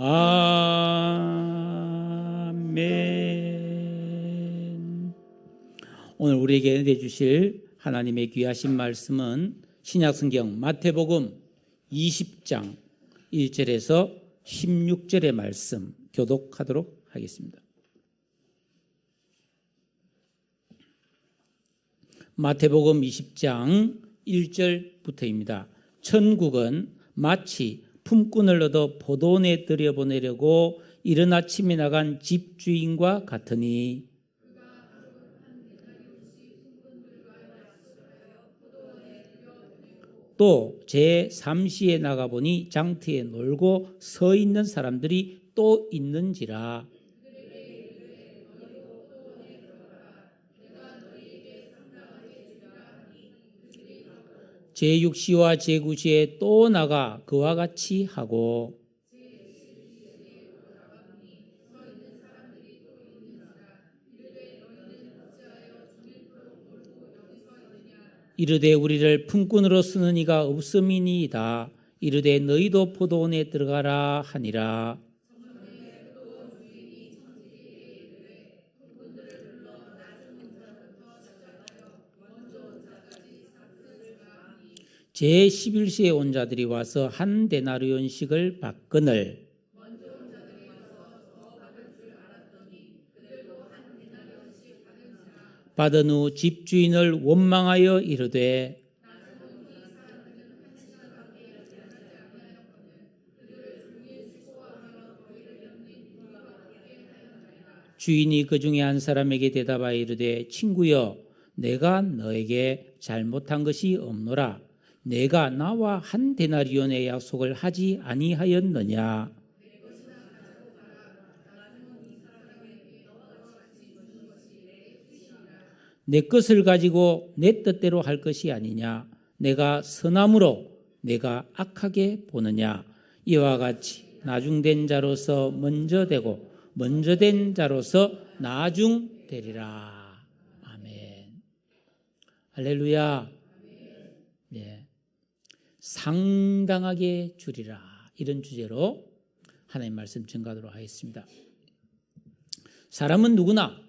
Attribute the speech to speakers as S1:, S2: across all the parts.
S1: 아멘. 오늘 우리에게 은혜 주실 하나님의 귀하신 말씀은 신약성경 마태복음 20장 1절에서 16절의 말씀 교독하도록 하겠습니다. 마태복음 20장 1절부터입니다. 천국은 마치 품꾼을 얻어 포도원에 들여보내려고 이른 아침에 나간 집주인과 같으니 또 제3시에 나가보니 장터에 놀고 서 있는 사람들이 또 있는지라. 제6시와 제9시에 또 나가 그와 같이 하고 이르되 우리를 품꾼으로 쓰는 이가 없음이니이다. 이르되 너희도 포도원에 들어가라 하니라. 제11시에 온 자들이 와서 한 데나리온씩을 받거늘 받은 후 집주인을 원망하여 이르되 주인이 그 중에 한 사람에게 대답하여 이르되 친구여 내가 너에게 잘못한 것이 없노라. 내가 나와 한 데나리온의 약속을 하지 아니하였느냐. 내 것을 가지고 내 뜻대로 할 것이 아니냐. 내가 선함으로 내가 악하게 보느냐. 이와 같이 나중된 자로서 먼저 되고 먼저 된 자로서 나중되리라. 아멘. 할렐루야. 네. 상당하게 주리라. 이런 주제로 하나님 말씀 전가하도록 하겠습니다. 사람은 누구나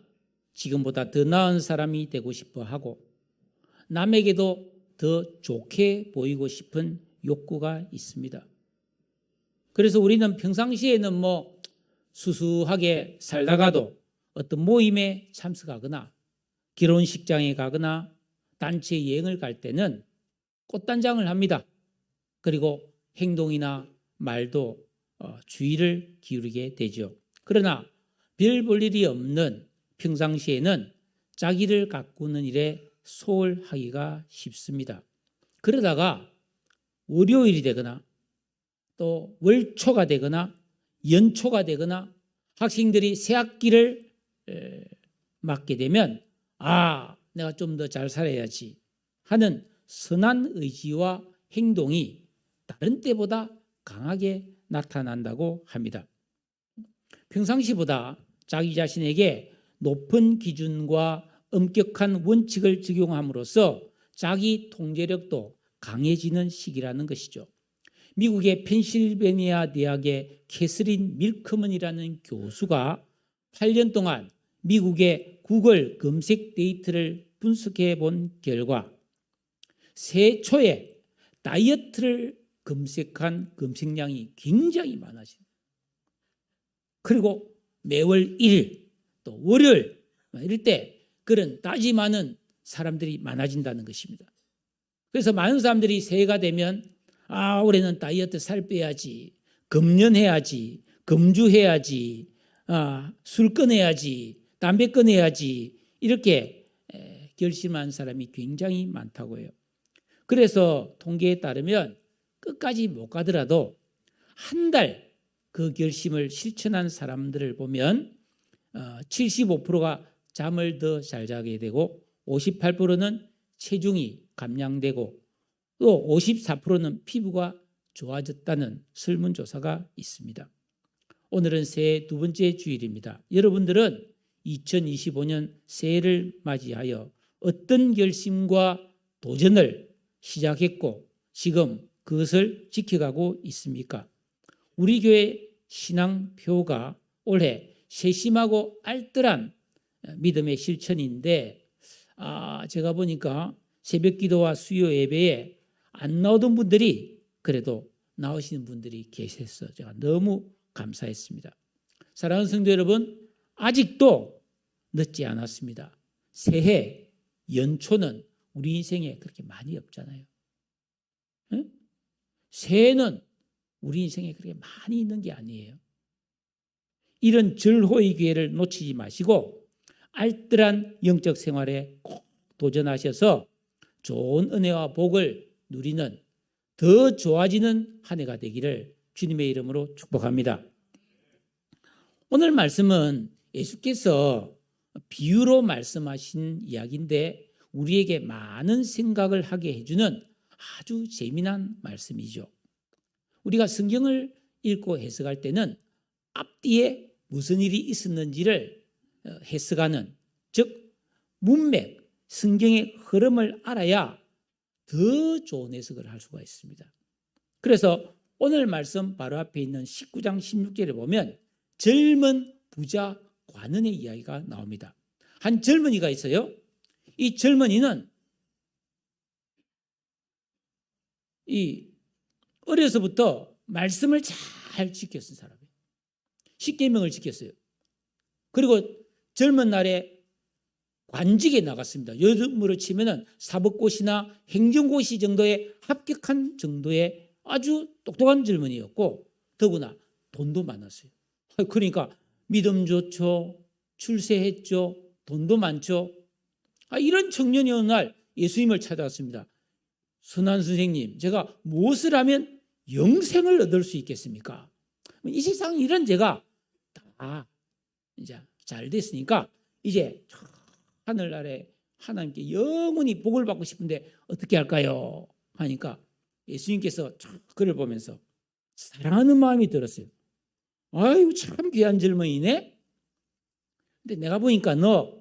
S1: 지금보다 더 나은 사람이 되고 싶어 하고 남에게도 더 좋게 보이고 싶은 욕구가 있습니다. 그래서 우리는 평상시에는 수수하게 살다가도 어떤 모임에 참석하거나 결혼식장에 가거나 단체 여행을 갈 때는 꽃단장을 합니다. 그리고 행동이나 말도 주의를 기울이게 되죠. 그러나 별 볼 일이 없는 평상시에는 자기를 가꾸는 일에 소홀하기가 쉽습니다. 그러다가 월요일이 되거나 또 월초가 되거나 연초가 되거나 학생들이 새 학기를 맞게 되면 내가 좀 더 잘 살아야지 하는 선한 의지와 행동이 다른 때보다 강하게 나타난다고 합니다. 평상시보다 자기 자신에게 높은 기준과 엄격한 원칙을 적용함으로써 자기 통제력도 강해지는 시기라는 것이죠. 미국의 펜실베니아 대학의 캐서린 밀커먼이라는 교수가 8년 동안 미국의 구글 검색 데이터를 분석해 본 결과 새해 초에 다이어트를 검색한 검색량이 굉장히 많아집니다. 그리고 매월 1일 또 월요일 이럴 때 그런 다짐하는 사람들이 많아진다는 것입니다. 그래서 많은 사람들이 새해가 되면 올해는 다이어트 살 빼야지, 금연해야지, 금주해야지, 술 끊어야지, 담배 끊어야지 이렇게 결심한 사람이 굉장히 많다고 해요. 그래서 통계에 따르면 끝까지 못 가더라도 한 달 그 결심을 실천한 사람들을 보면 75%가 잠을 더 잘 자게 되고 58%는 체중이 감량되고 또 54%는 피부가 좋아졌다는 설문조사가 있습니다. 오늘은 새해 두 번째 주일입니다. 여러분들은 2025년 새해를 맞이하여 어떤 결심과 도전을 시작했고 지금 그것을 지켜가고 있습니까? 우리 교회 신앙표가 올해 세심하고 알뜰한 믿음의 실천인데, 제가 보니까 새벽 기도와 수요 예배에 안 나오던 분들이 그래도 나오시는 분들이 계셔서 제가 너무 감사했습니다. 사랑하는 성도 여러분, 아직도 늦지 않았습니다. 새해, 연초는 우리 인생에 그렇게 많이 없잖아요. 응? 새해는 우리 인생에 그렇게 많이 있는 게 아니에요. 이런 절호의 기회를 놓치지 마시고 알뜰한 영적 생활에 꼭 도전하셔서 좋은 은혜와 복을 누리는 더 좋아지는 한 해가 되기를 주님의 이름으로 축복합니다. 오늘 말씀은 예수께서 비유로 말씀하신 이야기인데 우리에게 많은 생각을 하게 해주는 아주 재미난 말씀이죠. 우리가 성경을 읽고 해석할 때는 앞뒤에 무슨 일이 있었는지를 해석하는, 즉 문맥, 성경의 흐름을 알아야 더 좋은 해석을 할 수가 있습니다. 그래서 오늘 말씀 바로 앞에 있는 19장 16절에 보면 젊은 부자 관원의 이야기가 나옵니다. 한 젊은이가 있어요. 이 젊은이는 어려서부터 말씀을 잘 지켰던 사람이에요. 십계명을 지켰어요. 그리고 젊은 날에 관직에 나갔습니다. 요즘으로 치면은 사법고시나 행정고시 정도에 합격한 정도의 아주 똑똑한 젊은이였고, 더구나 돈도 많았어요. 그러니까 믿음 좋죠, 출세했죠, 돈도 많죠. 이런 청년이 어느 날 예수님을 찾아왔습니다. 선한 선생님, 제가 무엇을 하면 영생을 얻을 수 있겠습니까? 이 세상 일은 제가 다 이제 잘 됐으니까 이제 하늘나라에 하나님께 영원히 복을 받고 싶은데 어떻게 할까요? 하니까 예수님께서 그를 보면서 사랑하는 마음이 들었어요. 아유, 참 귀한 젊은이네. 근데 내가 보니까 너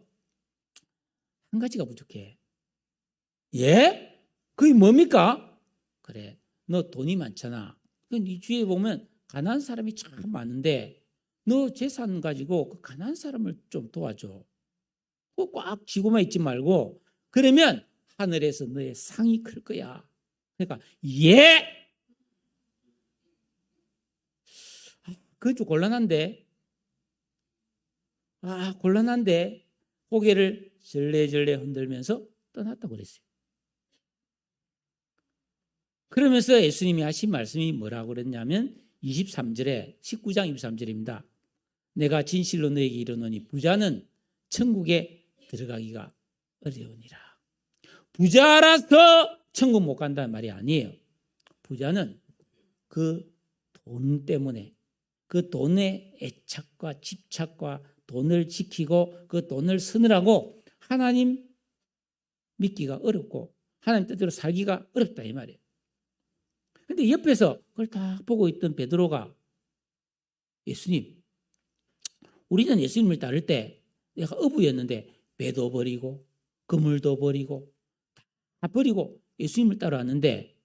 S1: 한 가지가 부족해. 예? 그게 뭡니까? 그래, 너 돈이 많잖아. 이 주위에 보면 가난한 사람이 참 많은데 너 재산 가지고 그 가난한 사람을 좀 도와줘. 꽉 쥐고만 있지 말고, 그러면 하늘에서 너의 상이 클 거야. 그러니까 예? 그건 좀 곤란한데. 곤란한데 고개를 절레절레 흔들면서 떠났다고 그랬어요. 그러면서 예수님이 하신 말씀이 뭐라고 그랬냐면 23절에 19장 23절입니다. 내가 진실로 너에게 이르노니 부자는 천국에 들어가기가 어려우니라. 부자라서 천국 못 간다는 말이 아니에요. 부자는 그 돈 때문에, 그 돈의 애착과 집착과 돈을 지키고 그 돈을 쓰느라고 하나님 믿기가 어렵고 하나님 뜻대로 살기가 어렵다 이 말이에요. 근데 옆에서 그걸 다 보고 있던 베드로가 예수님, 우리는 예수님을 따를 때 내가 어부였는데 배도 버리고 그물도 버리고 다 버리고 예수님을 따라왔는데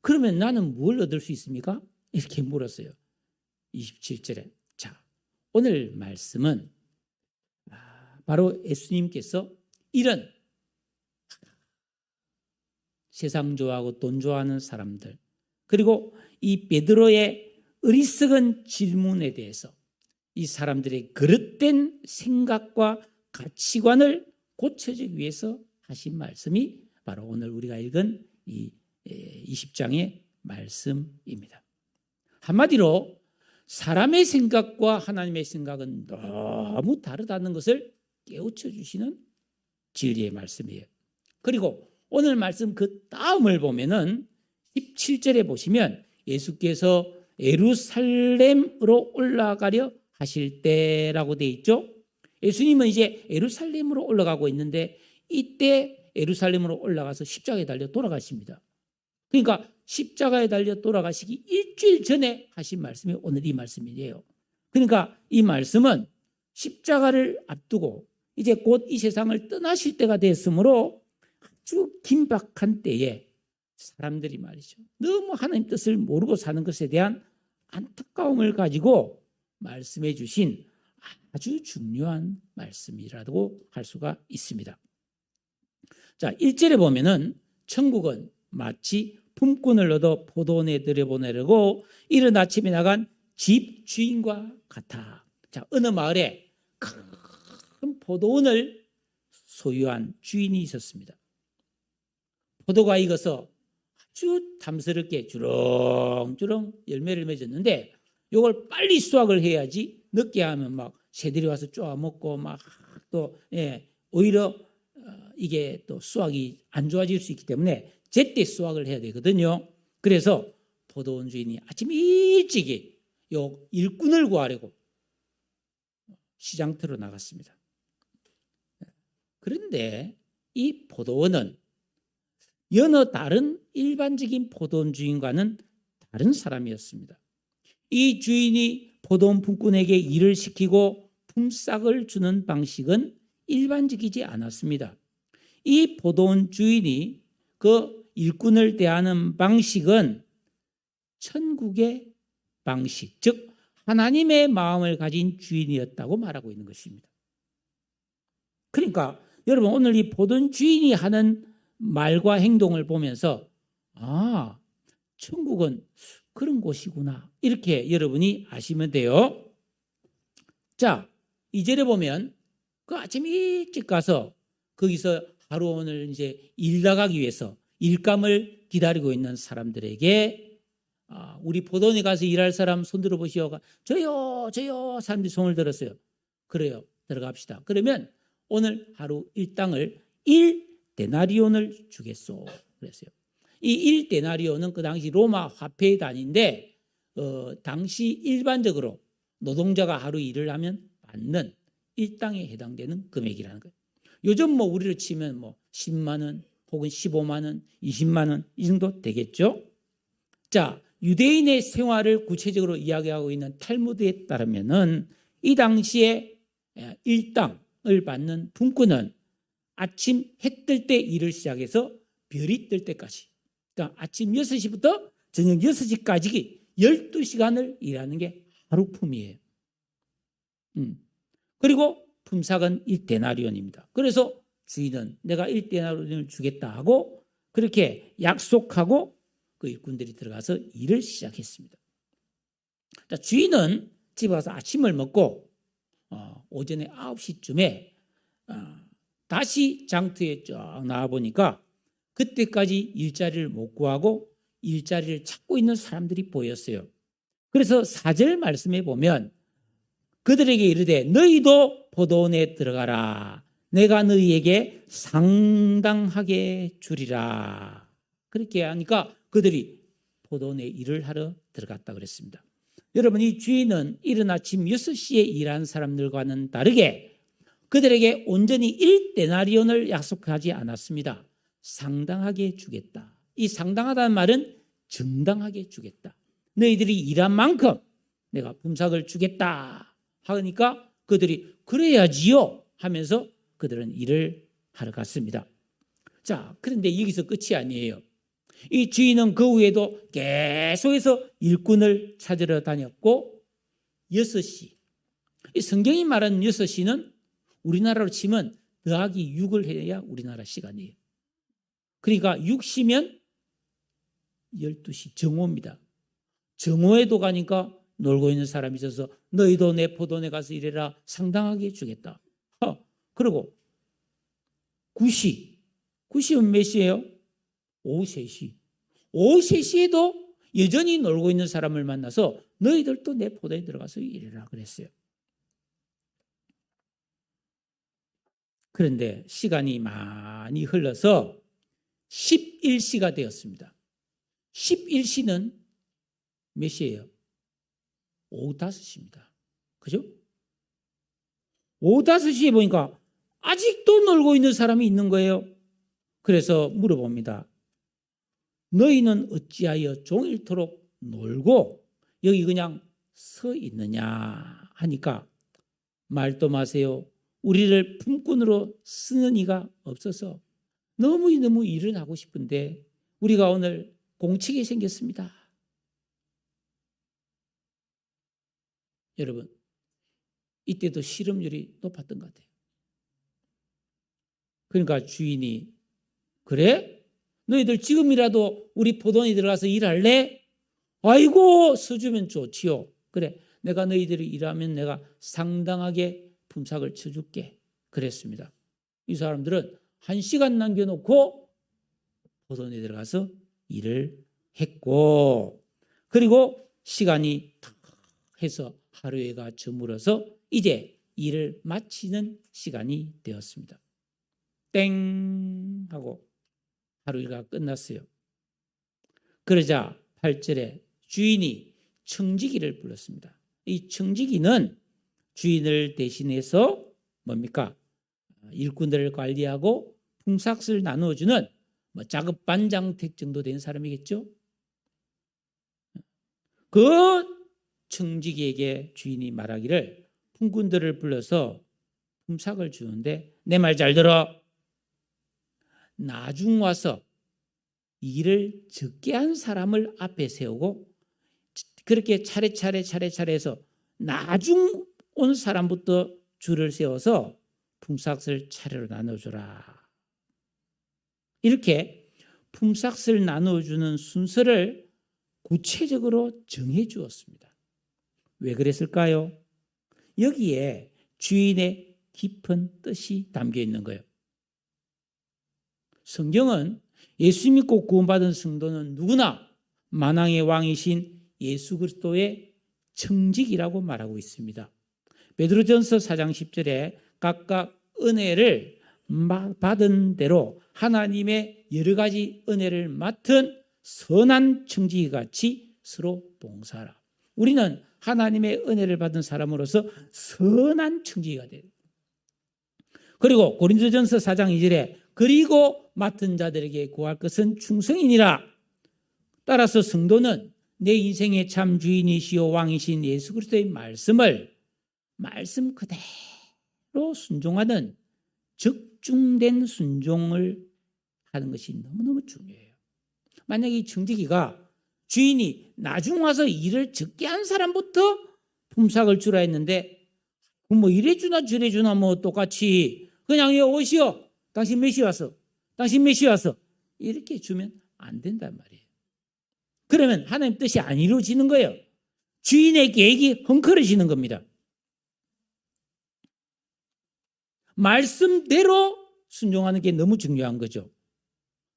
S1: 그러면 나는 뭘 얻을 수 있습니까? 이렇게 물었어요. 27절에. 자, 오늘 말씀은 바로 예수님께서 이런 세상 좋아하고 돈 좋아하는 사람들, 그리고 이 베드로의 어리석은 질문에 대해서 이 사람들의 그릇된 생각과 가치관을 고쳐주기 위해서 하신 말씀이 바로 오늘 우리가 읽은 이 20장의 말씀입니다. 한마디로 사람의 생각과 하나님의 생각은 너무 다르다는 것을 깨우쳐 주시는 진리의 말씀이에요. 그리고 오늘 말씀 그 다음을 보면은 17절에 보시면 예수께서 예루살렘으로 올라가려 하실 때라고 되어 있죠. 예수님은 이제 예루살렘으로 올라가고 있는데 이때 예루살렘으로 올라가서 십자가에 달려 돌아가십니다. 그러니까 십자가에 달려 돌아가시기 일주일 전에 하신 말씀이 오늘 이 말씀이에요. 그러니까 이 말씀은 십자가를 앞두고 이제 곧 이 세상을 떠나실 때가 됐으므로 아주 긴박한 때에 사람들이 말이죠, 너무 하나님 뜻을 모르고 사는 것에 대한 안타까움을 가지고 말씀해 주신 아주 중요한 말씀이라고 할 수가 있습니다. 자, 1절에 보면은 천국은 마치 품꾼을 얻어 포도원에 들여보내려고 이른 아침에 나간 집 주인과 같아. 자, 어느 마을에 큰 포도원을 소유한 주인이 있었습니다. 포도가 익어서 아주 탐스럽게 주렁주렁 열매를 맺었는데 이걸 빨리 수확을 해야지 늦게 하면 막 새들이 와서 쪼아먹고 막 또 오히려 이게 또 수확이 안 좋아질 수 있기 때문에 제때 수확을 해야 되거든요. 그래서 포도원 주인이 아침 일찍이 요 일꾼을 구하려고 시장터로 나갔습니다. 그런데 이 포도원은 여느 다른 일반적인 포도원 주인과는 다른 사람이었습니다. 이 주인이 포도원 품꾼에게 일을 시키고 품삯을 주는 방식은 일반적이지 않았습니다. 이 포도원 주인이 그 일꾼을 대하는 방식은 천국의 방식, 즉 하나님의 마음을 가진 주인이었다고 말하고 있는 것입니다. 그러니까 여러분 오늘 이 포도원 주인이 하는 말과 행동을 보면서 천국은 그런 곳이구나 이렇게 여러분이 아시면 돼요. 자, 2절에 보면 그 아침 일찍 가서 거기서 하루 오늘 이제 일 나가기 위해서 일감을 기다리고 있는 사람들에게 우리 포도원에 가서 일할 사람 손 들어보시오. 저요 사람들이 손을 들었어요. 그래요, 들어갑시다. 그러면 오늘 하루 일당을 1데나리온을 주겠소 그랬어요. 이 1데나리온은 그 당시 로마 화폐의 단위인데 당시 일반적으로 노동자가 하루 일을 하면 받는 일당에 해당되는 금액이라는 거예요. 요즘 우리로 치면 10만 원 혹은 15만 원, 20만 원 이 정도 되겠죠. 자, 유대인의 생활을 구체적으로 이야기하고 있는 탈무드에 따르면은 이 당시에 일당을 받는 품꾼은 아침 해 뜰 때 일을 시작해서 별이 뜰 때까지, 그러니까 아침 6시부터 저녁 6시까지 12시간을 일하는 게 하루품이에요. 그리고 품삯은 1데나리온입니다. 그래서 주인은 내가 1데나리온을 주겠다 하고 그렇게 약속하고 그 일꾼들이 들어가서 일을 시작했습니다. 자, 주인은 집에 가서 아침을 먹고 오전에 9시쯤에 다시 장터에 쫙 나와보니까 그때까지 일자리를 못 구하고 일자리를 찾고 있는 사람들이 보였어요. 그래서 4절 말씀에 보면 그들에게 이르되 너희도 포도원에 들어가라. 내가 너희에게 상당하게 주리라. 그렇게 하니까 그들이 포도원에 일을 하러 들어갔다 그랬습니다. 여러분, 이 주인은 이른 아침 6시에 일하는 사람들과는 다르게 그들에게 온전히 1데나리온을 약속하지 않았습니다. 상당하게 주겠다. 이 상당하다는 말은 정당하게 주겠다. 너희들이 일한 만큼 내가 품삯을 주겠다 하니까 그들이 그래야지요 하면서 그들은 일을 하러 갔습니다. 자, 그런데 여기서 끝이 아니에요. 이 주인은 그 후에도 계속해서 일꾼을 찾으러 다녔고 6시, 이 성경이 말하는 6시는 우리나라로 치면 더하기 6을 해야 우리나라 시간이에요. 그러니까 6시면 12시 정오입니다. 정오에도 가니까 놀고 있는 사람이 있어서 너희도 내 포도원에 가서 일해라. 상당하게 주겠다. 그리고 9시는 몇 시예요? 오후 3시. 오후 3시에도 여전히 놀고 있는 사람을 만나서 너희들도 내 포도에 들어가서 일해라 그랬어요. 그런데 시간이 많이 흘러서 11시가 되었습니다. 11시는 몇 시예요? 오후 5시입니다. 그죠? 오후 5시에 보니까 아직도 놀고 있는 사람이 있는 거예요. 그래서 물어봅니다. 너희는 어찌하여 종일토록 놀고 여기 그냥 서 있느냐 하니까 말도 마세요. 우리를 품꾼으로 쓰는 이가 없어서 너무 일을 하고 싶은데 우리가 오늘 공치게 생겼습니다. 여러분, 이때도 실업률이 높았던 것 같아요. 그러니까 주인이, 그래? 너희들 지금이라도 우리 포도원에 들어가서 일할래? 아이고, 써주면 좋지요. 그래, 내가 너희들이 일하면 내가 상당하게 품삯을 쳐줄게. 그랬습니다. 이 사람들은 1시간 남겨놓고 포도원에 들어가서 일을 했고, 그리고 시간이 탁 해서 하루에가 저물어서 이제 일을 마치는 시간이 되었습니다. 땡 하고 하루 일과가 끝났어요. 그러자 8절에 주인이 청지기를 불렀습니다. 이 청지기는 주인을 대신해서 뭡니까? 일꾼들을 관리하고 품삯을 나누어주는 작업 반장택 정도 된 사람이겠죠. 그 청지기에게 주인이 말하기를 품꾼들을 불러서 품삯을 주는데 내 말 잘 들어. 나중 와서 일을 적게 한 사람을 앞에 세우고 그렇게 차례차례 해서 나중 온 사람부터 줄을 세워서 품삯을 차례로 나눠주라. 이렇게 품삯을 나눠주는 순서를 구체적으로 정해 주었습니다. 왜 그랬을까요? 여기에 주인의 깊은 뜻이 담겨 있는 거예요. 성경은 예수 믿고 구원받은 성도는 누구나 만왕의 왕이신 예수 그리스도의 청직이라고 말하고 있습니다. 베드로전서 4장 10절에 각각 은혜를 받은 대로 하나님의 여러 가지 은혜를 맡은 선한 청지기 같이 서로 봉사하라. 우리는 하나님의 은혜를 받은 사람으로서 선한 청지기가 돼요. 그리고 고린도전서 4장 2절에 그리고 맡은 자들에게 구할 것은 충성이니라. 따라서 성도는 내 인생의 참 주인이시오 왕이신 예수 그리스도의 말씀 그대로 순종하는 적중된 순종을 하는 것이 너무너무 중요해요. 만약에 이 청지기가 주인이 나중 와서 일을 적게 한 사람부터 품삯을 주라 했는데 뭐 이래 주나 저래 주나 뭐 똑같이 그냥 오시오. 당신 몇 시 왔어? 당신 몇 시 왔어? 이렇게 주면 안 된단 말이에요. 그러면 하나님 뜻이 안 이루어지는 거예요. 주인의 계획이 헝클어지는 겁니다. 말씀대로 순종하는 게 너무 중요한 거죠.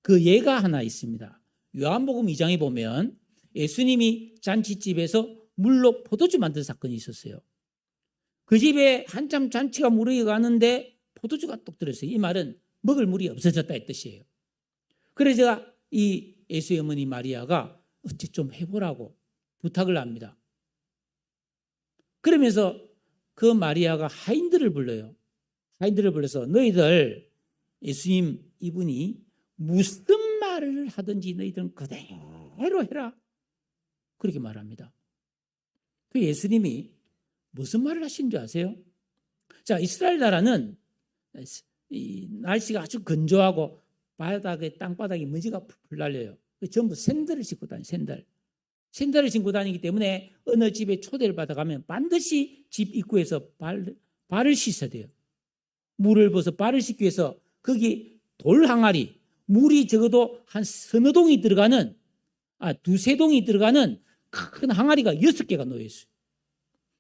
S1: 그 예가 하나 있습니다. 요한복음 2장에 보면 예수님이 잔치집에서 물로 포도주 만든 사건이 있었어요. 그 집에 한참 잔치가 무르익어 가는데 포도주가 똑 들었어요. 이 말은 먹을 물이 없어졌다 이 뜻이에요. 그래서 제가 이 예수의 어머니 마리아가 어찌 좀 해보라고 부탁을 합니다. 그러면서 그 마리아가 하인들을 불러요. 하인들을 불러서 너희들 예수님 이분이 무슨 말을 하든지 너희들은 그대로 해라. 그렇게 말합니다. 그 예수님이 무슨 말을 하신 줄 아세요? 자, 이스라엘 나라는 이 날씨가 아주 건조하고 바닥에 땅바닥에 먼지가 풀풀 날려요. 전부 샌들을 신고 다니요. 샌들을 신고 다니기 때문에 어느 집에 초대를 받아가면 반드시 집 입구에서 발을 씻어야 돼요. 물을 부어서 발을 씻기 위해서 거기 돌 항아리, 물이 적어도 한 서너 동이 들어가는, 두세 동이 들어가는 큰 항아리가 6개가 놓여 있어요.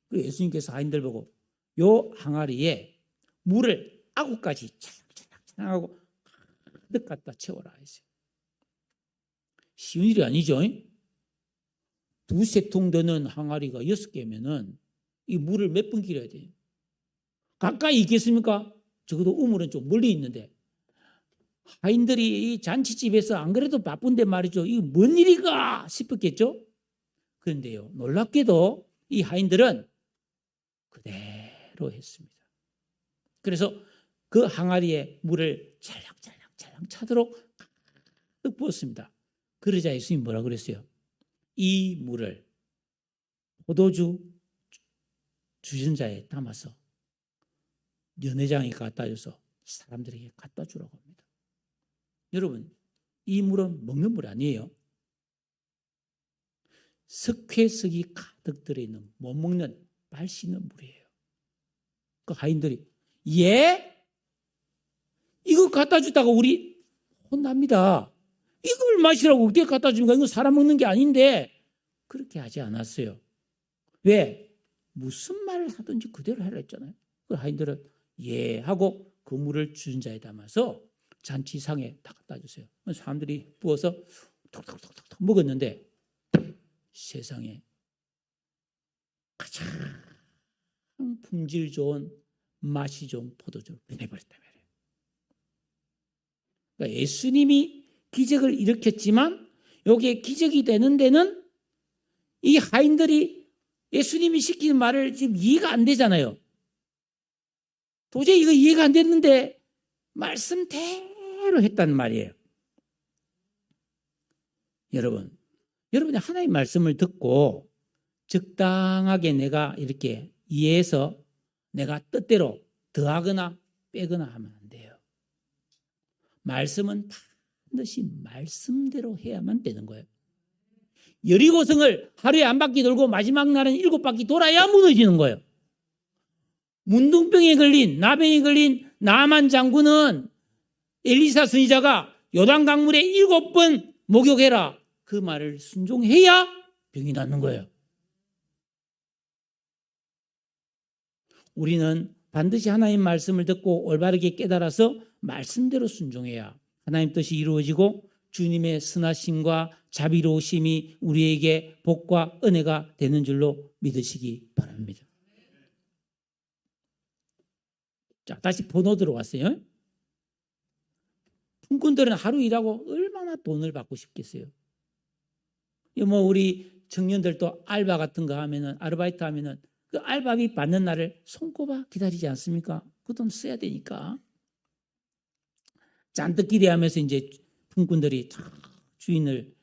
S1: 그리고 예수님께서 하인들 보고 요 항아리에 물을 아구까지 차량하고 가득 갖다 채워라 했어요. 쉬운 일이 아니죠. 두세 통 되는 항아리가 6개면은 이 물을 몇 번 길어야 돼요. 가까이 있겠습니까? 적어도 우물은 좀 멀리 있는데 하인들이 이 잔치집에서 안 그래도 바쁜데 말이죠. 이거 뭔 일이가 싶었겠죠? 그런데요, 놀랍게도 이 하인들은 그대로 했습니다. 그래서 그 항아리에 물을 찰랑찰랑 차도록 가득 부었습니다. 그러자 예수님이 뭐라 그랬어요? 이 물을 포도주 주전자에 담아서 연회장에 갖다 줘서 사람들에게 갖다 주라고 합니다. 여러분, 이 물은 먹는 물 아니에요. 석회석이 가득 들어있는 못 먹는 발 씻는 물이에요. 그 하인들이 예? 이거 갖다 주다가 우리 혼납니다. 이걸 마시라고 어떻게 갖다 줍니까? 이거 사람 먹는 게 아닌데. 그렇게 하지 않았어요. 왜? 무슨 말을 하든지 그대로 하라 했잖아요. 그 하인들은 예 하고 그 물을 주는 자에 담아서 잔치상에 다 갖다 주세요. 사람들이 부어서 톡톡톡톡 먹었는데 세상에 가장 품질 좋은 맛이 좋은 포도주를 보내버렸단 말이에요. 그러니까 예수님이 기적을 일으켰지만 여기에 기적이 되는 데는 이 하인들이 예수님이 시키는 말을 지금 이해가 안 되잖아요. 도저히 이거 이해가 안 됐는데 말씀대로 했단 말이에요. 여러분이 하나님의 말씀을 듣고 적당하게 내가 이렇게 이해해서 내가 뜻대로 더하거나 빼거나 하면 안 돼요. 말씀은 반드시 말씀대로 해야만 되는 거예요. 여리고성을 하루에 한 바퀴 돌고 마지막 날은 7바퀴 돌아야 무너지는 거예요. 문둥병에 걸린 나병에 걸린 나만 장군은 엘리사 선지자가 요단강물에 7번 목욕해라 그 말을 순종해야 병이 낫는 거예요. 우리는 반드시 하나님 말씀을 듣고 올바르게 깨달아서 말씀대로 순종해야 하나님 뜻이 이루어지고 주님의 선하심과 자비로우심이 우리에게 복과 은혜가 되는 줄로 믿으시기 바랍니다. 자, 다시 번호 들어왔어요. 품꾼들은 하루 일하고 얼마나 돈을 받고 싶겠어요. 뭐 우리 청년들도 알바 같은 거 하면은 아르바이트 하면은 그 알바비 받는 날을 손꼽아 기다리지 않습니까? 그 돈 써야 되니까. 잔뜩 기대하면서 이제 품꾼들이 주인을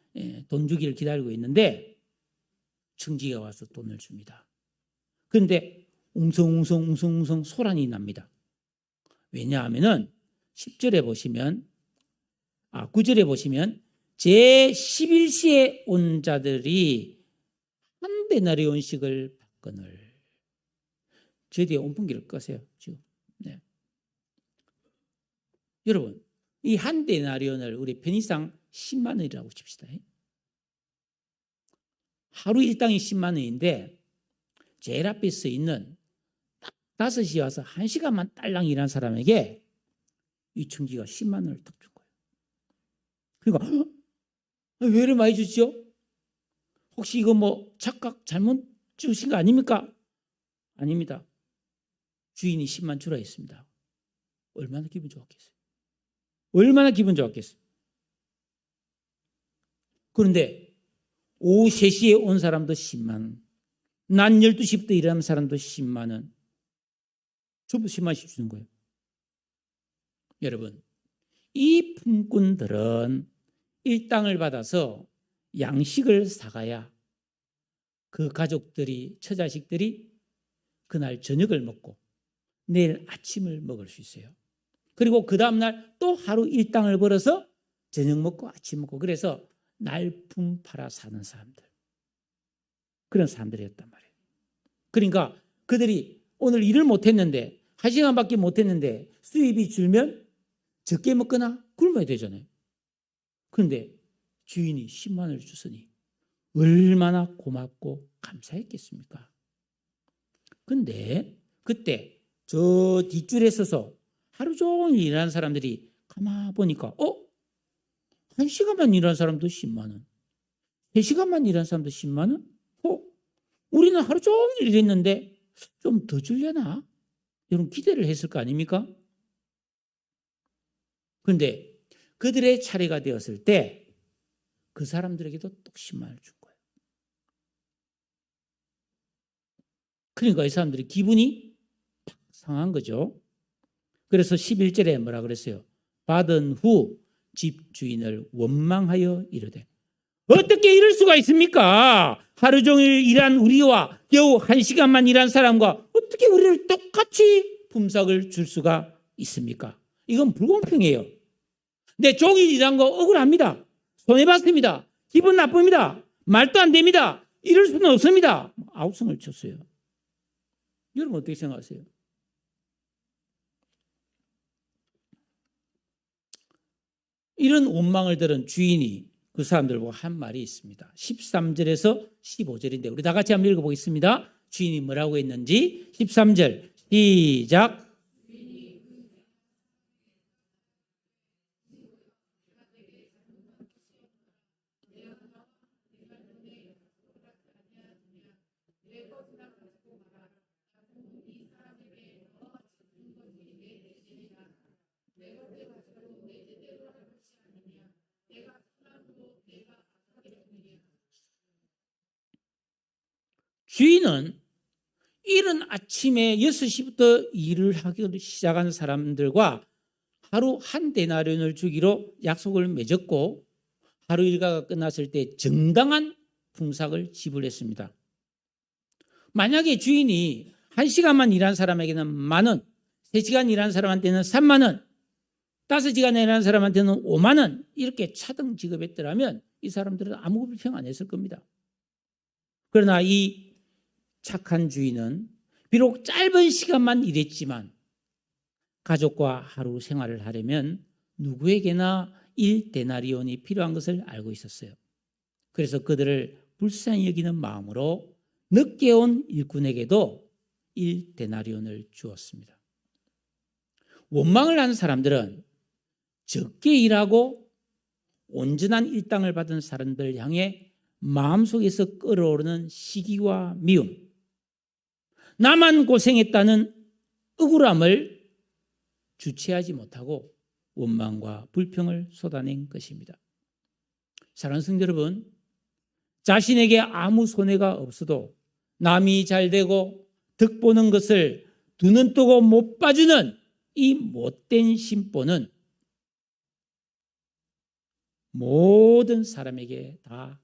S1: 돈 주기를 기다리고 있는데 청지기가 와서 돈을 줍니다. 그런데 웅성웅성 소란이 납니다. 왜냐하면은 10절에 보시면 9절에 보시면 제11시에 온 자들이 한 데나리온씩을 받거늘. 저 뒤에 온풍기를 끄세요. 지금. 네. 여러분, 이 한 데나리온을 우리 편의상 10만 원이라고 칩시다. 하루 일당이 10만 원인데 제일 앞에 서 있는 딱 5시에 와서 1시간만 딸랑 일한 사람에게 이 청지가 10만 원을 딱 준 거예요. 그러니까 왜 이렇게 많이 주시죠? 혹시 이거 뭐 착각 잘못 주신 거 아닙니까? 아닙니다. 주인이 10만 주라 했습니다. 얼마나 기분 좋았겠어요? 얼마나 기분 좋았겠어요? 그런데 오후 3시에 온 사람도 10만 원, 낮 12시부터 일하는 사람도 10만 원, 전부 10만 원씩 주는 거예요. 여러분, 이 품꾼들은 일당을 받아서 양식을 사가야 그 가족들이, 처자식들이 그날 저녁을 먹고 내일 아침을 먹을 수 있어요. 그리고 그 다음날 또 하루 일당을 벌어서 저녁 먹고 아침 먹고, 그래서 날품 팔아 사는 사람들, 그런 사람들이었단 말이에요. 그러니까 그들이 오늘 일을 못했는데 1시간밖에 못했는데 수입이 줄면 적게 먹거나 굶어야 되잖아요. 그런데 주인이 10만 원을 줬으니 얼마나 고맙고 감사했겠습니까? 근데 그때 저 뒷줄에 서서 하루 종일 일하는 사람들이 가만 보니까 1시간만 일하는 사람도 10만 원, 3시간만 일하는 사람도 10만 원? 우리는 하루 종일 일했는데 좀 더 주려나? 이런 기대를 했을 거 아닙니까? 그런데 그들의 차례가 되었을 때 그 사람들에게도 또 10만 원을 준 거예요. 그러니까 이 사람들이 기분이 팍 상한 거죠. 그래서 11절에 뭐라 그랬어요? 받은 후 집주인을 원망하여 이르되, 어떻게 이럴 수가 있습니까? 하루 종일 일한 우리와 겨우 1시간만 일한 사람과 어떻게 우리를 똑같이 품삯을 줄 수가 있습니까? 이건 불공평해요. 내 종일 일한 거 억울합니다. 손해봤습니다. 기분 나쁩니다. 말도 안 됩니다. 이럴 수는 없습니다. 아우성을 쳤어요. 여러분 어떻게 생각하세요? 이런 원망을 들은 주인이 그 사람들 보고 한 말이 있습니다. 13절에서 15절인데 우리 다 같이 한번 읽어보겠습니다. 주인이 뭐라고 했는지 13절 시작. 주인은 이른 아침에 6시부터 일을 하기 시작한 사람들과 하루 한 데나리온을 주기로 약속을 맺었고 하루 일과가 끝났을 때 정당한 풍삭을 지불했습니다. 만약에 주인이 1시간만 일한 사람에게는 10,000원, 3시간 일한 사람한테는 30,000원, 5시간 일한 사람한테는 50,000원 이렇게 차등 지급했더라면 이 사람들은 아무 불평 안 했을 겁니다. 그러나 이 착한 주인은 비록 짧은 시간만 일했지만 가족과 하루 생활을 하려면 누구에게나 1데나리온이 필요한 것을 알고 있었어요. 그래서 그들을 불쌍히 여기는 마음으로 늦게 온 일꾼에게도 1데나리온을 주었습니다. 원망을 하는 사람들은 적게 일하고 온전한 일당을 받은 사람들 향해 마음속에서 끓어오르는 시기와 미움, 나만 고생했다는 억울함을 주체하지 못하고 원망과 불평을 쏟아낸 것입니다. 사랑하는 성도 여러분, 자신에게 아무 손해가 없어도 남이 잘 되고 득보는 것을 두 눈 뜨고 못 봐주는 이 못된 심보는 모든 사람에게 다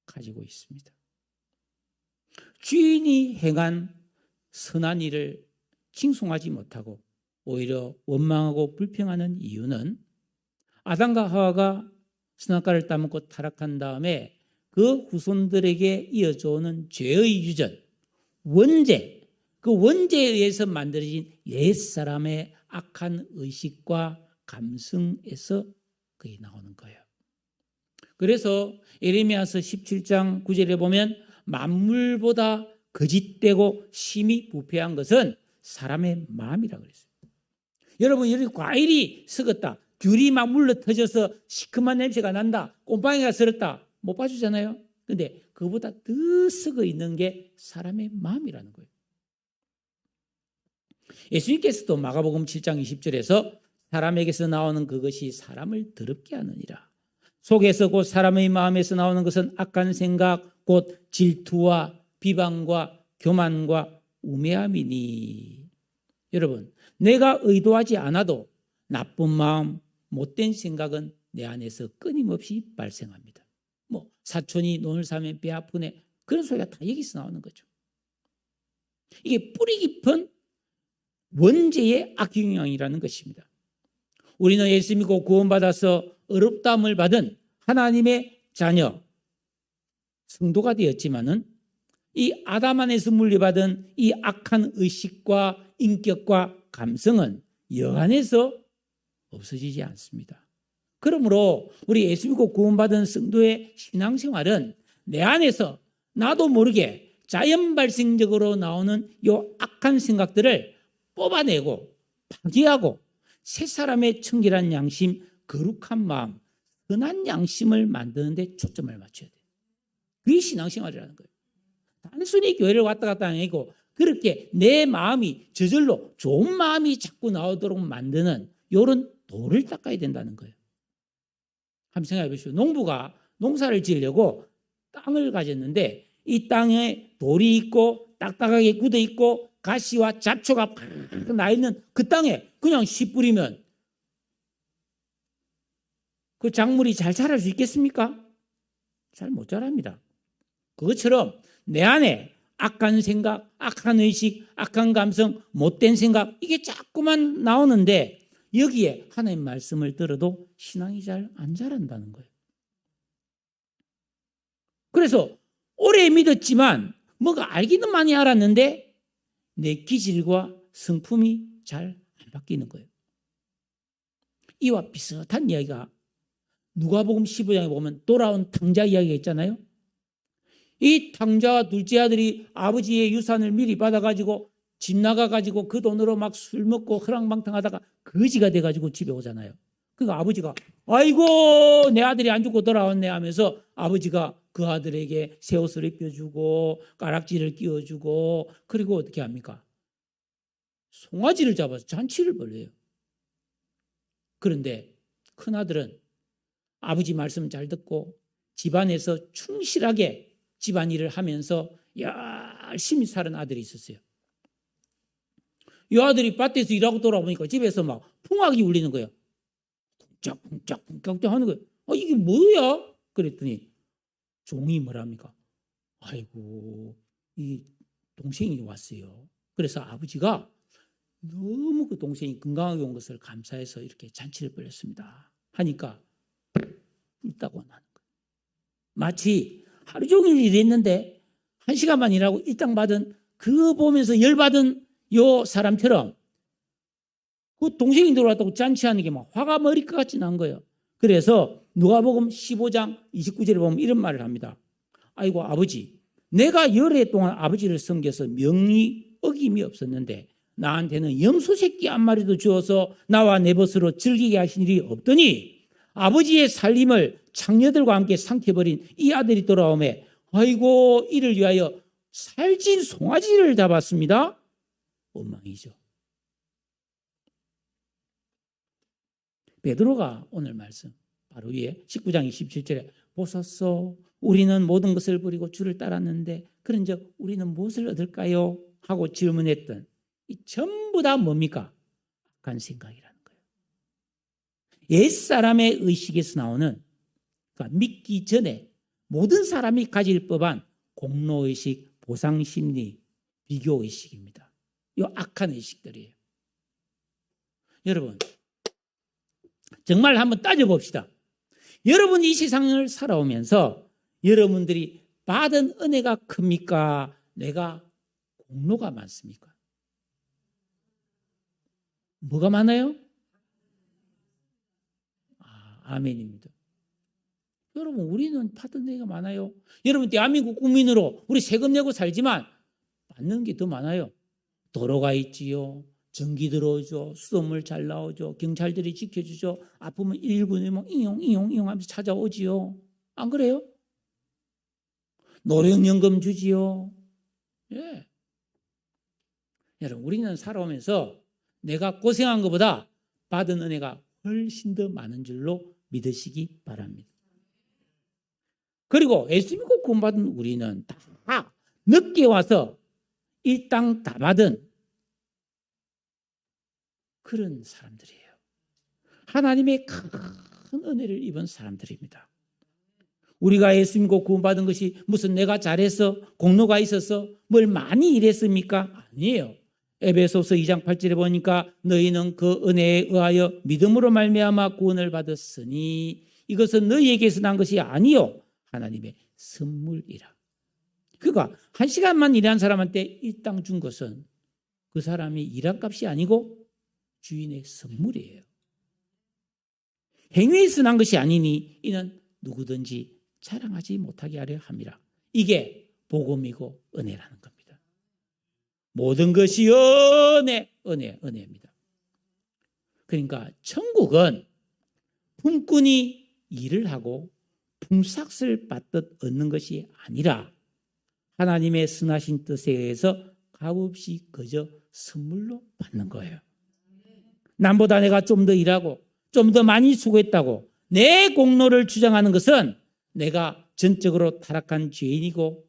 S1: 가지고 있습니다. 주인이 행한 선한 일을 칭송하지 못하고 오히려 원망하고 불평하는 이유는 아담과 하와가 선악과를 따먹고 타락한 다음에 그 후손들에게 이어져오는 죄의 유전, 원죄, 그 원죄에 의해서 만들어진 옛사람의 악한 의식과 감성에서 그게 나오는 거예요. 그래서 예레미야서 17장 9절에 보면 만물보다 거짓되고 심히 부패한 것은 사람의 마음이라고 그랬어요. 여러분, 여기 과일이 썩었다, 귤이 막 물러 터져서 시큼한 냄새가 난다, 곰팡이가 슬었다, 못 봐주잖아요. 그런데 그보다 더 썩어 있는 게 사람의 마음이라는 거예요. 예수님께서도 마가복음 7장 20절에서 사람에게서 나오는 그것이 사람을 더럽게 하느니라. 속에서 곧 사람의 마음에서 나오는 것은 악한 생각, 곧 질투와 비방과 교만과 우매함이니. 여러분, 내가 의도하지 않아도 나쁜 마음, 못된 생각은 내 안에서 끊임없이 발생합니다. 뭐 사촌이 논을 사면 배 아프네, 그런 소리가 다 여기서 나오는 거죠. 이게 뿌리 깊은 원죄의 악영향이라는 것입니다. 우리는 예수 믿고 구원받아서 어렵다함을 받은 하나님의 자녀, 성도가 되었지만은 이 아담 안에서 물려받은 이 악한 의식과 인격과 감성은 영 안에서 없어지지 않습니다. 그러므로 우리 예수 믿고 구원받은 성도의 신앙생활은 내 안에서 나도 모르게 자연 발생적으로 나오는 이 악한 생각들을 뽑아내고 파괴하고 새 사람의 청결한 양심, 거룩한 마음, 선한 양심을 만드는 데 초점을 맞춰야 돼요. 그게 신앙생활이라는 거예요. 단순히 교회를 왔다 갔다 아니고 그렇게 내 마음이 저절로 좋은 마음이 자꾸 나오도록 만드는 이런 돌을 닦아야 된다는 거예요. 한번 생각해 보십시오. 농부가 농사를 지으려고 땅을 가졌는데 이 땅에 돌이 있고 딱딱하게 굳어 있고 가시와 잡초가 팍 나 있는 그 땅에 그냥 씨 뿌리면 그 작물이 잘 자랄 수 있겠습니까? 잘 못 자랍니다. 그것처럼 내 안에 악한 생각, 악한 의식, 악한 감성, 못된 생각 이게 자꾸만 나오는데 여기에 하나님 말씀을 들어도 신앙이 잘 안 자란다는 거예요. 그래서 오래 믿었지만 뭔가 알기는 많이 알았는데 내 기질과 성품이 잘 안 바뀌는 거예요. 이와 비슷한 이야기가 누가복음 15장에 보면 돌아온 탕자 이야기가 있잖아요. 이 탕자와 둘째 아들이 아버지의 유산을 미리 받아가지고 집 나가가지고 그 돈으로 막 술 먹고 허랑방탕하다가 거지가 돼가지고 집에 오잖아요. 그러니까 아버지가 아이고 내 아들이 안 죽고 돌아왔네 하면서 아버지가 그 아들에게 새 옷을 입혀주고 가락지를 끼워주고 그리고 어떻게 합니까? 송아지를 잡아서 잔치를 벌여요. 그런데 큰아들은 아버지 말씀 잘 듣고 집안에서 충실하게 집안일을 하면서 열심히 사는 아들이 있었어요. 이 아들이 밭에서 일하고 돌아오니까 집에서 막 풍악이 울리는 거예요. 쿵짝쿵짝 하는 거예요. 이게 뭐야? 그랬더니 종이 뭐랍니까? 아이고 이 동생이 왔어요. 그래서 아버지가 너무 그 동생이 건강하게 온 것을 감사해서 이렇게 잔치를 벌였습니다. 하니까 있다고 하는 거예요. 마치 하루 종일 일했는데 1시간만 일하고 일당 받은 그거 보면서 열받은 요 사람처럼 그 동생이 들어왔다고 잔치하는 게 막 화가 머릴 것 같지 않은 거예요. 그래서 누가복음 15장 29절에 보면 이런 말을 합니다. 아이고 아버지, 내가 열해 동안 아버지를 섬겨서 명의 어김이 없었는데 나한테는 염소 새끼 한 마리도 주어서 나와 내 벗으로 즐기게 하신 일이 없더니 아버지의 살림을 창녀들과 함께 삼켜버린 이 아들이 돌아오매 아이고 이를 위하여 살찐 송아지를 잡았습니다. 원망이죠. 베드로가 오늘 말씀 바로 위에 19장 27절에 보소서 우리는 모든 것을 버리고 주를 따랐는데 그런즉 우리는 무엇을 얻을까요? 하고 질문했던 이 전부 다 뭡니까? 악한 생각이라는 거예요. 옛사람의 의식에서 나오는 그러니까 믿기 전에 모든 사람이 가질 법한 공로의식, 보상심리, 비교의식입니다. 이 악한 의식들이에요. 여러분 정말 한번 따져봅시다. 여러분 이 세상을 살아오면서 여러분들이 받은 은혜가 큽니까? 내가 공로가 많습니까? 뭐가 많아요? 아멘입니다. 여러분 우리는 받은 은혜가 많아요. 여러분 대한민국 국민으로 우리 세금 내고 살지만 받는 게 더 많아요. 도로가 있지요. 전기 들어오죠. 수돗물 잘 나오죠. 경찰들이 지켜주죠. 아프면 119는 뭐 이용 하면서 찾아오지요. 안 그래요? 노령연금 주지요. 예. 여러분 우리는 살아오면서 내가 고생한 것보다 받은 은혜가 훨씬 더 많은 줄로 믿으시기 바랍니다. 그리고 예수 믿고 구원받은 우리는 다 늦게 와서 일당 다 받은 그런 사람들이에요. 하나님의 큰 은혜를 입은 사람들입니다. 우리가 예수 믿고 구원받은 것이 무슨 내가 잘해서 공로가 있어서 뭘 많이 일했습니까? 아니에요. 에베소서 2장 8절에 보니까 너희는 그 은혜에 의하여 믿음으로 말미암아 구원을 받았으니 이것은 너희에게서 난 것이 아니요 하나님의 선물이라. 그러니까 1시간만 일한 사람한테 일당 준 것은 그 사람이 일한 값이 아니고 주인의 선물이에요. 행위에서 난 것이 아니니 이는 누구든지 자랑하지 못하게 하려 함이라. 이게 복음이고 은혜라는 겁니다. 모든 것이 은혜입니다. 그러니까 천국은 품꾼이 일을 하고 품삯을 받듯 얻는 것이 아니라 하나님의 선하신 뜻에 의해서 값없이 그저 선물로 받는 거예요. 남보다 내가 좀 더 일하고 좀 더 많이 수고했다고 내 공로를 주장하는 것은 내가 전적으로 타락한 죄인이고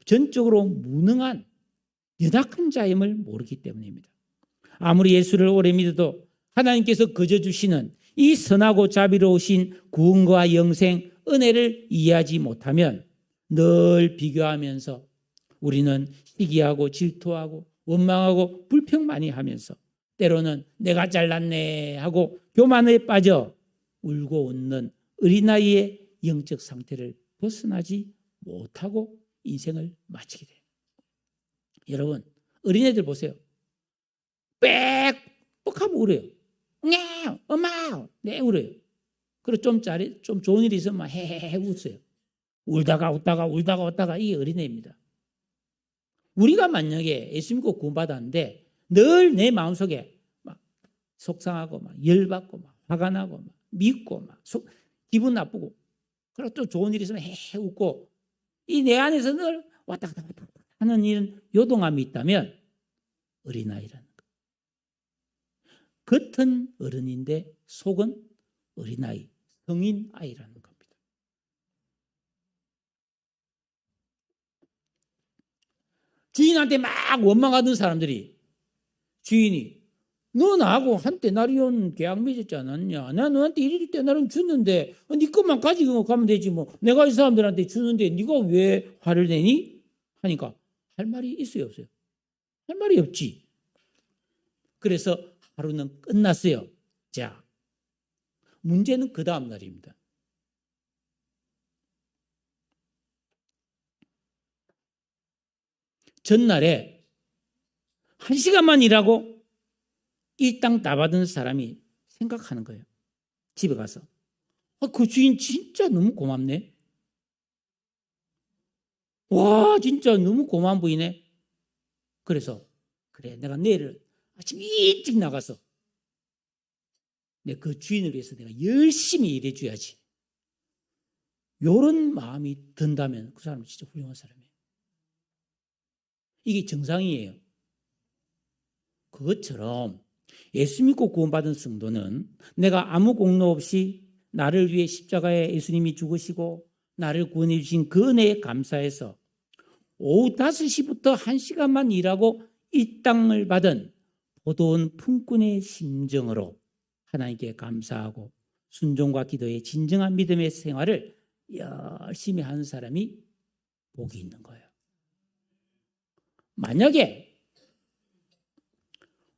S1: 전적으로 무능한 연약한 자임을 모르기 때문입니다. 아무리 예수를 오래 믿어도 하나님께서 거저 주시는 이 선하고 자비로우신 구원과 영생, 은혜를 이해하지 못하면 늘 비교하면서 우리는 시기하고 질투하고 원망하고 불평만이 하면서 때로는 내가 잘났네 하고 교만에 빠져 울고 웃는 어린아이의 영적 상태를 벗어나지 못하고 인생을 마치게 돼요. 여러분 어린애들 보세요. 빽! 뻑하고 울어요. 네, 엄마! 네, 울어요. 그리고 좀 좋은 일이 있으면 헤헤헤 웃어요. 울다가 웃다가 울다가 웃다가 이게 어린애입니다. 우리가 만약에 예수 믿고 구원받았는데 늘 내 마음속에 막 속상하고 막 열받고 막 화가 나고 막 믿고 막 기분 나쁘고 그리고 또 좋은 일이 있으면 헤헤 웃고 이 내 안에서 늘 왔다 갔다 하는 이런 요동함이 있다면 어린아이라는 거예요. 겉은 어른인데 속은 어린아이, 성인 아이라는 겁니다. 주인한테 막 원망하던 사람들이 주인이 너 나하고 한때 나리온 계약 맺었지 않았냐? 내가 너한테 이리 때나름 줬는데 네 것만 가지고 가면 되지 뭐. 내가 이 사람들한테 주는데 네가 왜 화를 내니? 하니까 할 말이 있어요 없어요? 할 말이 없지. 그래서 하루는 끝났어요. 자, 문제는 그 다음 날입니다. 전날에 1시간만 일하고 일당 다 받은 사람이 생각하는 거예요. 집에 가서. 그 주인 진짜 너무 고맙네. 와, 진짜 너무 고마운 분이네. 그래서 그래, 내가 내일 아침 일찍 나가서 그 주인을 위해서 내가 열심히 일해줘야지. 이런 마음이 든다면 그 사람은 진짜 훌륭한 사람이에요. 이게 정상이에요. 그것처럼 예수 믿고 구원받은 성도는 내가 아무 공로 없이 나를 위해 십자가에 예수님이 죽으시고 나를 구원해 주신 그 은혜에 감사해서 오후 5시부터 1시간만 일하고 일당을 받은 보도원 품꾼의 심정으로 하나님께 감사하고 순종과 기도의 진정한 믿음의 생활을 열심히 하는 사람이 복이 있는 거예요. 만약에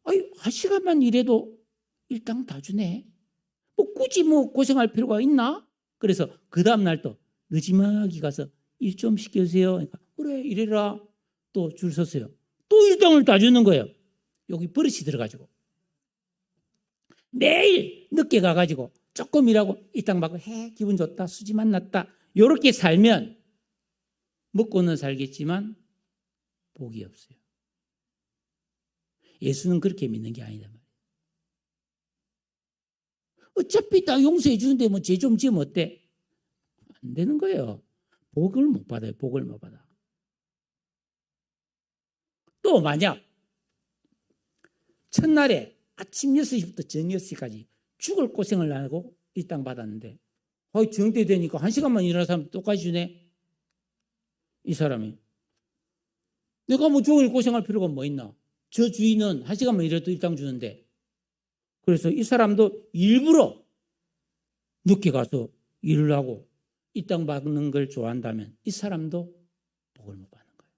S1: 1시간만 일해도 일당 다 주네. 굳이 고생할 필요가 있나? 그래서 그 다음날 또 늦지막이 가서 일 좀 시켜주세요. 그러니까 그래 이래라. 또 줄 섰어요. 또 일당을 다 주는 거예요. 여기 버릇이 들어가지고 매일 늦게 가가지고 조금 일하고 일당 받고 기분 좋다 수지 만났다 이렇게 살면 먹고는 살겠지만 복이 없어요. 예수는 그렇게 믿는 게 아니다 말이에요. 어차피 다 용서해 주는데 죄 좀 지으면 어때? 안 되는 거예요. 복을 못 받아요. 복을 못 받아. 또 만약 첫날에 아침 6시부터 저녁 6시까지 죽을 고생을 하고 일당 받았는데 저녁 때 되니까 1시간만 일하는 사람 똑같이 주네. 이 사람이 내가 종일 고생할 필요가 뭐 있나? 저 주인은 1시간만 일해도 일당 주는데 그래서 이 사람도 일부러 늦게 가서 일을 하고 일당 받는 걸 좋아한다면 이 사람도 복을 못 받는 거예요.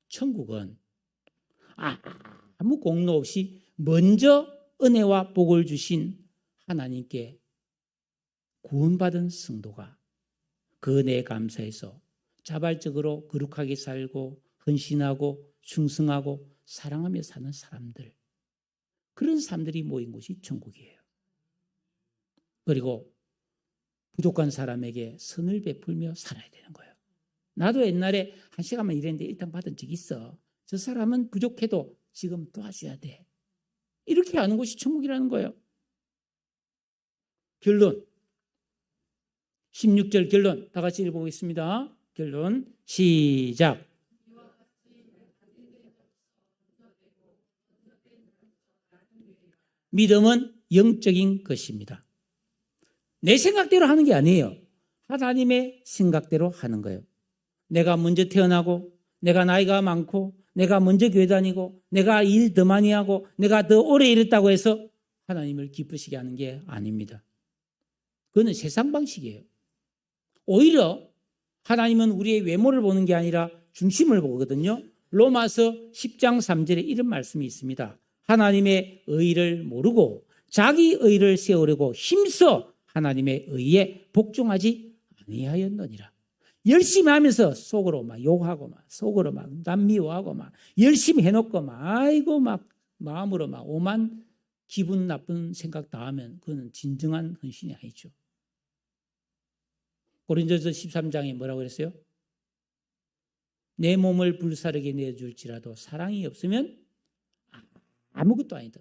S1: 천국은 아무 공로 없이 먼저 은혜와 복을 주신 하나님께 구원받은 성도가 그 은혜에 감사해서 자발적으로 거룩하게 살고 헌신하고 충성하고 사랑하며 사는 사람들, 그런 사람들이 모인 곳이 천국이에요. 그리고 부족한 사람에게 선을 베풀며 살아야 되는 거예요. 나도 옛날에 1시간만 일했는데 일당 받은 적이 있어. 저 사람은 부족해도 지금 도와줘야 돼. 이렇게 하는 것이 천국이라는 거예요. 결론 16절 결론 다 같이 읽어보겠습니다. 결론 시작. 믿음은 영적인 것입니다. 내 생각대로 하는 게 아니에요. 하나님의 생각대로 하는 거예요. 내가 먼저 태어나고 내가 나이가 많고 내가 먼저 교회 다니고 내가 일 더 많이 하고 내가 더 오래 일했다고 해서 하나님을 기쁘시게 하는 게 아닙니다. 그거는 세상 방식이에요. 오히려 하나님은 우리의 외모를 보는 게 아니라 중심을 보거든요. 로마서 10장 3절에 이런 말씀이 있습니다. 하나님의 의를 모르고 자기 의를 세우려고 힘써 하나님의 의에 복종하지 아니하였느니라. 열심히 하면서 속으로 막 욕하고 막 속으로 막 남 미워하고 막 열심히 해놓고 막 아이고 막 마음으로 막 오만 기분 나쁜 생각 다 하면 그거는 진정한 헌신이 아니죠. 고린도서 13장에 뭐라고 그랬어요? 내 몸을 불사르게 내줄지라도 사랑이 없으면 아무것도 아니다.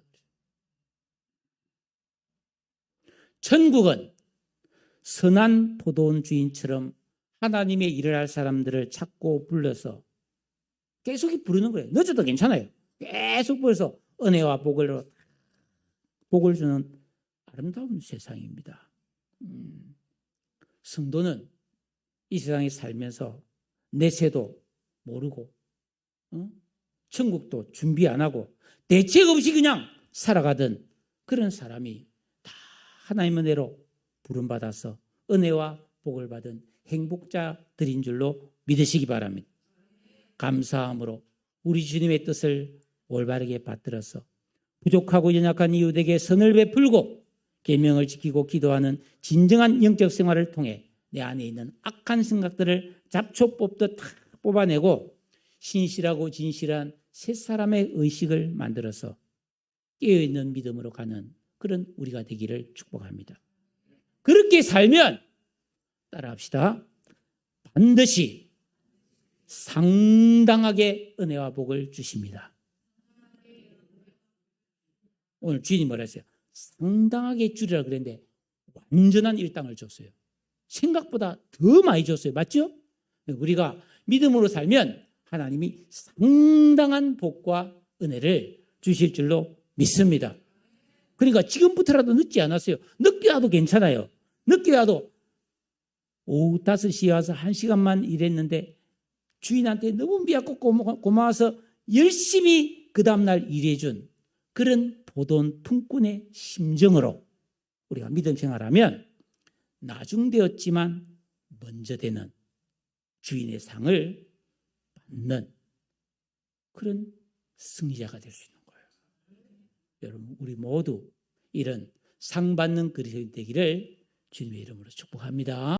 S1: 천국은 선한 포도원 주인처럼 하나님의 일을 할 사람들을 찾고 불러서 계속 부르는 거예요. 늦어도 괜찮아요. 계속 불러서 은혜와 복을 주는 아름다운 세상입니다. 성도는 이 세상에 살면서 내세도 모르고 천국도 준비 안 하고 대책 없이 그냥 살아가던 그런 사람이 다 하나님의 은혜로 부름받아서 은혜와 복을 받은 행복자들인 줄로 믿으시기 바랍니다. 감사함으로 우리 주님의 뜻을 올바르게 받들어서 부족하고 연약한 이웃에게 선을 베풀고 계명을 지키고 기도하는 진정한 영적 생활을 통해 내 안에 있는 악한 생각들을 잡초 뽑듯 다 뽑아내고 신실하고 진실한 새 사람의 의식을 만들어서 깨어있는 믿음으로 가는 그런 우리가 되기를 축복합니다. 그렇게 살면 따라합시다. 반드시 상당하게 은혜와 복을 주십니다. 오늘 주인이 뭐라 했어요? 상당하게 주리라 그랬는데 완전한 일당을 줬어요. 생각보다 더 많이 줬어요. 맞죠? 우리가 믿음으로 살면 하나님이 상당한 복과 은혜를 주실 줄로 믿습니다. 그러니까 지금부터라도 늦지 않았어요. 늦게 와도 괜찮아요. 늦게 와도 오후 5시에 와서 1시간만 일했는데 주인한테 너무 미안하고 고마워서 열심히 그 다음날 일해준 그런 보돈 품꾼의 심정으로 우리가 믿음 생활하면 나중되었지만 먼저 되는 주인의 상을 받는 그런 승리자가 될 수 있는 거예요. 여러분 우리 모두 이런 상 받는 그리스도인 되기를 주님의 이름으로 축복합니다.